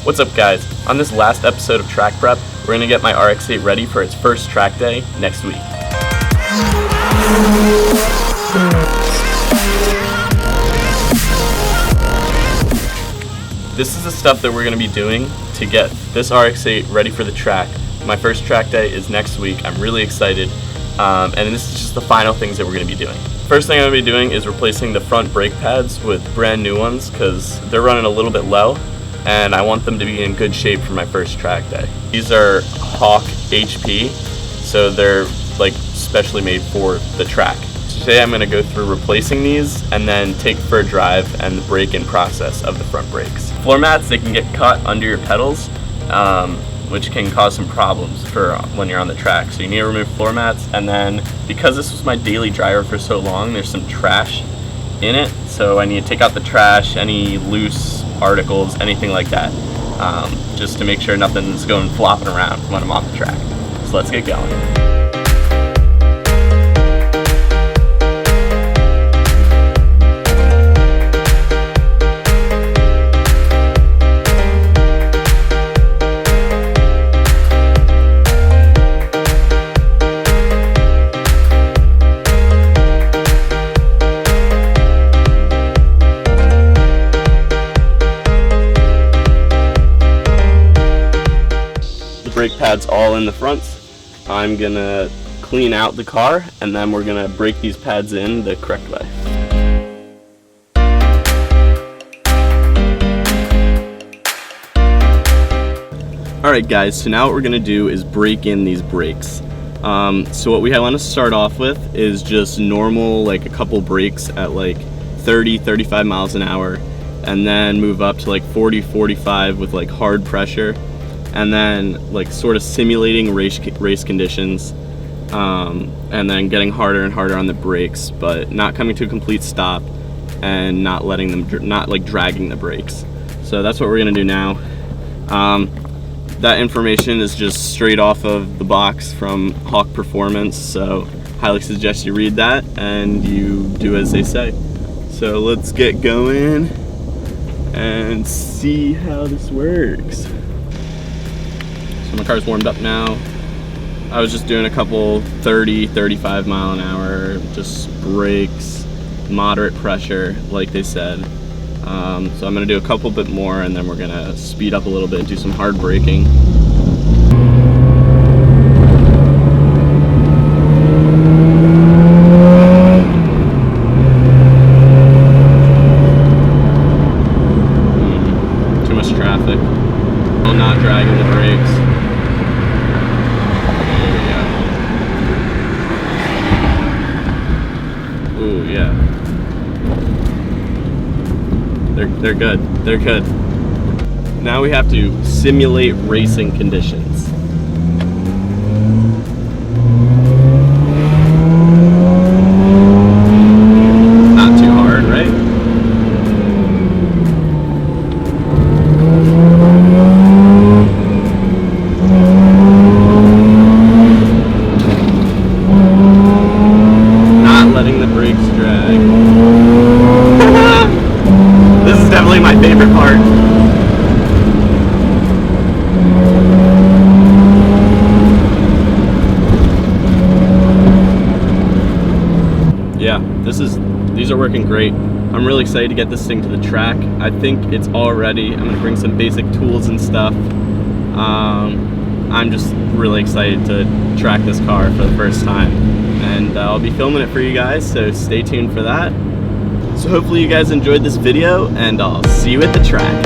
What's up guys? On this last episode of Track Prep, we're going to get my RX8 ready for its first track day next week. This is the stuff that we're going to be doing to get this RX8 ready for the track. My first track day is next week. I'm really excited, and this is just the final things that we're going to be doing. First thing I'm going to be doing is replacing the front brake pads with brand new ones because they're running a little bit low and I want them to be in good shape for my first track day. These are Hawk HP, so they're like specially made for the track. Today I'm going to go through replacing these and then take for a drive and the break-in process of the front brakes. Floor mats, they can get cut under your pedals, which can cause some problems for when you're on the track. So you need to remove floor mats, and then because this was my daily driver for so long, there's some trash in it, so I need to take out the trash, any loose articles, anything like that, just to make sure nothing's going flopping around when I'm on the track. So let's get going. Brake pads all in the fronts. I'm gonna clean out the car and then we're gonna break these pads in the correct way. Alright guys, so now what we're gonna do is break in these brakes. So what we want to start off with is just normal, like a couple brakes at like 30-35 miles an hour, and then move up to like 40-45 with like hard pressure, and then like sort of simulating race conditions, and then getting harder and harder on the brakes, but not coming to a complete stop and not letting them, not like dragging the brakes. So that's what we're gonna do now. That information is just straight off of the box from Hawk Performance, so highly suggest you read that and you do as they say. So let's get going and see how this works. So my car's warmed up now. I was just doing a couple 30-35 mile an hour, just brakes, moderate pressure, like they said. So I'm gonna do a couple bit more and then we're gonna speed up a little bit and do some hard braking. Too much traffic. I'm not dragging the brakes. Ooh, yeah. They're good. They're good. Now we have to simulate racing conditions. Not too hard, right? Not letting the brakes drag. This is definitely my favorite part. Yeah, these are working great. I'm really excited to get this thing to the track. I think it's all ready. I'm gonna bring some basic tools and stuff. I'm just really excited to track this car for the first time. And I'll be filming it for you guys, so stay tuned for that. So hopefully you guys enjoyed this video, and I'll see you at the track.